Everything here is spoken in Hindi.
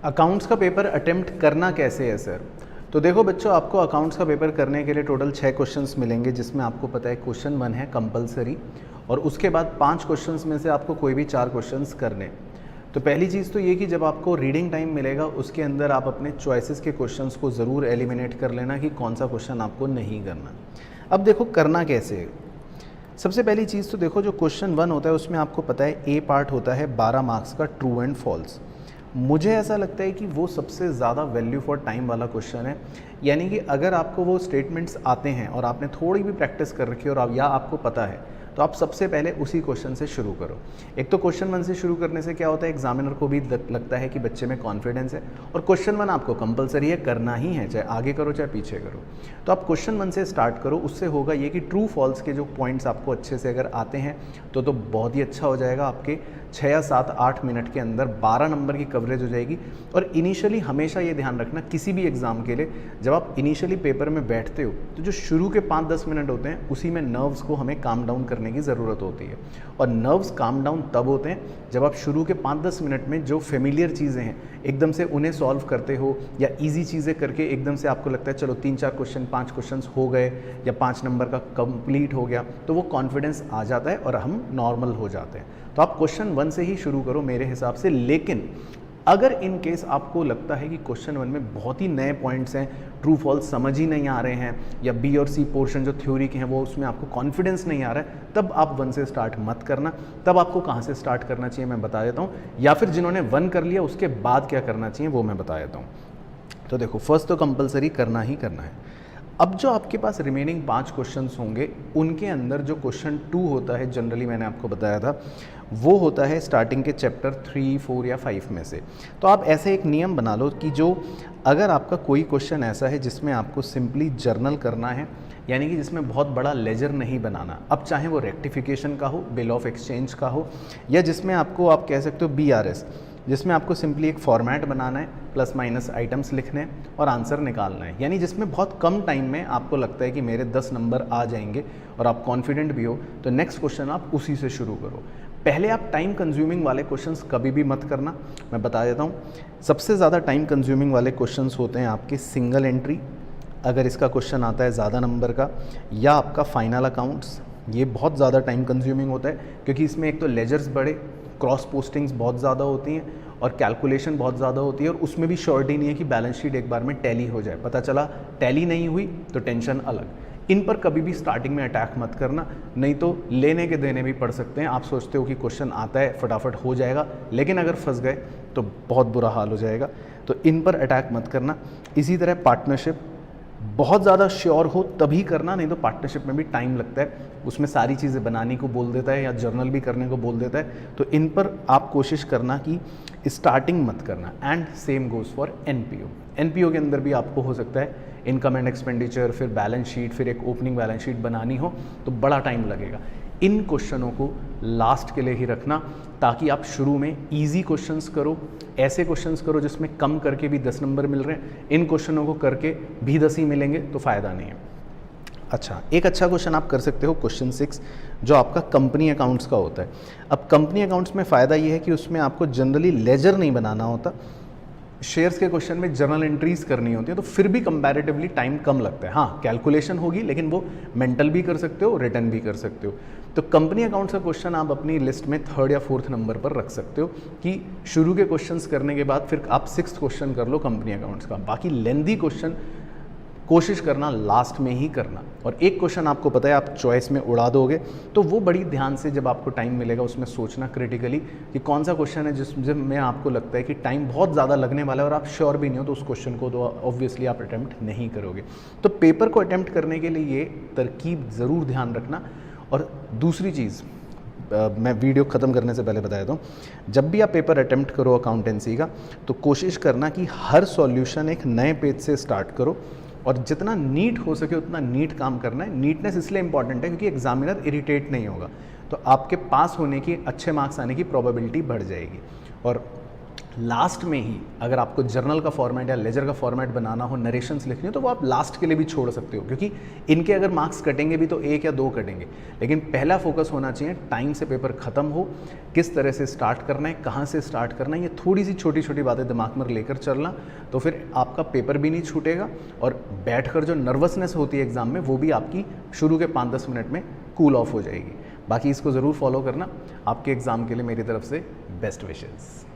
अकाउंट्स का पेपर अटेम्प्ट करना कैसे है सर? तो देखो बच्चों, आपको अकाउंट्स का पेपर करने के लिए टोटल 6 क्वेश्चंस मिलेंगे, जिसमें आपको पता है क्वेश्चन 1 है कंपलसरी, और उसके बाद 5 क्वेश्चंस में से आपको कोई भी 4 क्वेश्चंस करने। तो पहली चीज़ तो ये कि जब आपको रीडिंग टाइम मिलेगा उसके अंदर आप अपने चॉइसेस के क्वेश्चंस को ज़रूर एलिमिनेट कर लेना कि कौन सा क्वेश्चन आपको नहीं करना। अब देखो करना कैसे है। सबसे पहली चीज़ तो देखो, जो क्वेश्चन 1 होता है उसमें आपको पता है ए पार्ट होता है 12 मार्क्स का, ट्रू एंड फॉल्स। मुझे ऐसा लगता है कि वो सबसे ज़्यादा वैल्यू फॉर टाइम वाला क्वेश्चन है। यानी कि अगर आपको वो स्टेटमेंट्स आते हैं और आपने थोड़ी भी प्रैक्टिस कर रखी है और या आपको पता है, तो आप सबसे पहले उसी क्वेश्चन से शुरू करो। एक तो क्वेश्चन 1 से शुरू करने से क्या होता है, एग्जामिनर को भी लगता है कि बच्चे में कॉन्फिडेंस है, और क्वेश्चन 1 आपको कंपलसरी है, करना ही है, चाहे आगे करो चाहे पीछे करो। तो आप क्वेश्चन 1 से स्टार्ट करो। उससे होगा ये कि ट्रू फॉल्स के जो पॉइंट्स आपको अच्छे से अगर आते हैं तो बहुत ही अच्छा हो जाएगा। आपके 6 या 7-8 मिनट के अंदर 12 नंबर की कवरेज हो जाएगी। और इनिशियली हमेशा ये ध्यान रखना, किसी भी एग्ज़ाम के लिए जब आप इनिशियली पेपर में बैठते हो तो जो शुरू के 5-10 मिनट होते हैं उसी में नर्व्स को हमें काम डाउन करने की ज़रूरत होती है। और नर्व्स काम डाउन तब होते हैं जब आप शुरू के 5-10 मिनट में जो फेमिलियर चीज़ें हैं एकदम से उन्हें सॉल्व करते हो, या ईजी चीज़ें करके एकदम से आपको लगता है चलो 3-4 क्वेश्चन 5 क्वेश्चन हो गए या 5 नंबर का कंप्लीट हो गया, तो वो कॉन्फिडेंस आ जाता है और हम नॉर्मल हो जाते हैं। तो आप क्वेश्चन 1 से ही शुरू करो मेरे हिसाब से। लेकिन अगर इन केस आपको लगता है कि क्वेश्चन 1 में बहुत ही नए पॉइंट्स हैं, ट्रू फॉल्स समझ ही नहीं आ रहे हैं, या बी और सी पोर्शन जो थ्योरी के हैं वो उसमें आपको कॉन्फिडेंस नहीं आ रहा है, तब आप 1 से स्टार्ट मत करना। तब आपको कहाँ से स्टार्ट करना चाहिए मैं बता देता हूँ, या फिर जिन्होंने 1 कर लिया उसके बाद क्या करना चाहिए वो मैं बता देता हूँ। तो देखो, फर्स्ट तो कंपलसरी करना ही करना है। अब जो आपके पास रिमेनिंग 5 क्वेश्चंस होंगे उनके अंदर जो क्वेश्चन 2 होता है, जनरली मैंने आपको बताया था, वो होता है स्टार्टिंग के चैप्टर 3, 4 या 5 में से। तो आप ऐसे एक नियम बना लो कि जो अगर आपका कोई क्वेश्चन ऐसा है जिसमें आपको सिंपली जर्नल करना है, यानी कि जिसमें बहुत बड़ा लेजर नहीं बनाना, अब चाहे वो रेक्टिफिकेशन का हो, बिल ऑफ एक्सचेंज का हो, या जिसमें आपको आप कह सकते हो BRS, जिसमें आपको सिंपली एक फॉर्मेट बनाना है, प्लस माइनस आइटम्स लिखने हैं और आंसर निकालना है, यानी जिसमें बहुत कम टाइम में आपको लगता है कि मेरे 10 नंबर आ जाएंगे और आप कॉन्फिडेंट भी हो, तो नेक्स्ट क्वेश्चन आप उसी से शुरू करो। पहले आप टाइम कंज्यूमिंग वाले क्वेश्चंस कभी भी मत करना, मैं बता देता हूँ। सबसे ज़्यादा टाइम कंज्यूमिंग वाले क्वेश्चंस होते हैं आपके सिंगल एंट्री, अगर इसका क्वेश्चन आता है ज़्यादा नंबर का, या आपका फाइनल अकाउंट्स। ये बहुत ज़्यादा टाइम कंज्यूमिंग होता है क्योंकि इसमें एक तो लेजर्स बड़े, क्रॉस पोस्टिंग्स बहुत ज़्यादा होती हैं और कैलकुलेशन बहुत ज़्यादा होती है, और उसमें भी श्योरिटी नहीं है कि बैलेंस शीट एक बार में टैली हो जाए। पता चला टैली नहीं हुई तो टेंशन अलग। इन पर कभी भी स्टार्टिंग में अटैक मत करना, नहीं तो लेने के देने भी पड़ सकते हैं। आप सोचते हो कि क्वेश्चन आता है फटाफट हो जाएगा, लेकिन अगर फंस गए तो बहुत बुरा हाल हो जाएगा। तो इन पर अटैक मत करना। इसी तरह पार्टनरशिप, बहुत ज़्यादा श्योर हो तभी करना, नहीं तो पार्टनरशिप में भी टाइम लगता है, उसमें सारी चीज़ें बनाने को बोल देता है या जर्नल भी करने को बोल देता है। तो इन पर आप कोशिश करना कि स्टार्टिंग मत करना। And same goes for NPO के अंदर भी आपको हो सकता है इनकम एंड एक्सपेंडिचर, फिर बैलेंस शीट, फिर एक ओपनिंग बैलेंस शीट बनानी हो तो बड़ा टाइम लगेगा। इन क्वेश्चनों को लास्ट के लिए ही रखना, ताकि आप शुरू में इजी क्वेश्चंस करो, ऐसे क्वेश्चंस करो जिसमें कम करके भी 10 नंबर मिल रहे हैं। इन क्वेश्चनों को करके भी 10 ही मिलेंगे तो फ़ायदा नहीं है। अच्छा, एक अच्छा क्वेश्चन आप कर सकते हो क्वेश्चन 6, जो आपका कंपनी अकाउंट्स का होता है। अब कंपनी अकाउंट्स में फ़ायदा ये है कि उसमें आपको जनरली लेजर नहीं बनाना होता, शेयर्स के क्वेश्चन में जर्नल एंट्रीज करनी होती है, तो फिर भी कंपैरेटिवली टाइम कम लगता है। हाँ, कैलकुलेशन होगी, लेकिन वो मेंटल भी कर सकते हो, रिटर्न भी कर सकते हो। तो कंपनी अकाउंट्स का क्वेश्चन आप अपनी लिस्ट में 3rd या 4th नंबर पर रख सकते हो कि शुरू के क्वेश्चंस करने के बाद फिर आप 6th क्वेश्चन कर लो कंपनी अकाउंट्स का। बाकी लेंदी क्वेश्चन कोशिश करना लास्ट में ही करना। और एक क्वेश्चन आपको पता है आप चॉइस में उड़ा दोगे, तो वो बड़ी ध्यान से जब आपको टाइम मिलेगा उसमें सोचना क्रिटिकली कि कौन सा क्वेश्चन है जिसमें आपको लगता है कि टाइम बहुत ज़्यादा लगने वाला है और आप श्योर भी नहीं हो, तो उस क्वेश्चन को तो ऑब्वियसली आप अटैम्प्ट नहीं करोगे। तो पेपर को अटैम्प्ट करने के लिए ये तरकीब ज़रूर ध्यान रखना। और दूसरी चीज़, मैं वीडियो ख़त्म करने से पहले बता देता हूँ, जब भी आप पेपर अटैम्प्ट करो अकाउंटेंसी का, तो कोशिश करना कि हर सॉल्यूशन एक नए पेज से स्टार्ट करो, और जितना नीट हो सके उतना नीट काम करना है। नीटनेस इसलिए इंपॉर्टेंट है क्योंकि एग्जामिनर इरिटेट नहीं होगा, तो आपके पास होने की, अच्छे मार्क्स आने की प्रोबेबिलिटी बढ़ जाएगी। और लास्ट में ही अगर आपको जर्नल का फॉर्मेट या लेजर का फॉर्मेट बनाना हो, नरेशंस लिखनी हो, तो वो आप लास्ट के लिए भी छोड़ सकते हो, क्योंकि इनके अगर मार्क्स कटेंगे भी तो 1 या 2 कटेंगे। लेकिन पहला फोकस होना चाहिए टाइम से पेपर ख़त्म हो, किस तरह से स्टार्ट करना है, कहाँ से स्टार्ट करना है, ये थोड़ी सी छोटी छोटी बातें दिमाग में लेकर चलना, तो फिर आपका पेपर भी नहीं छूटेगा और बैठकर जो नर्वसनेस होती है एग्ज़ाम में वो भी आपकी शुरू के 5-10 मिनट में कूल ऑफ हो जाएगी। बाकी इसको ज़रूर फॉलो करना। आपके एग्ज़ाम के लिए मेरी तरफ से बेस्ट विशेज़।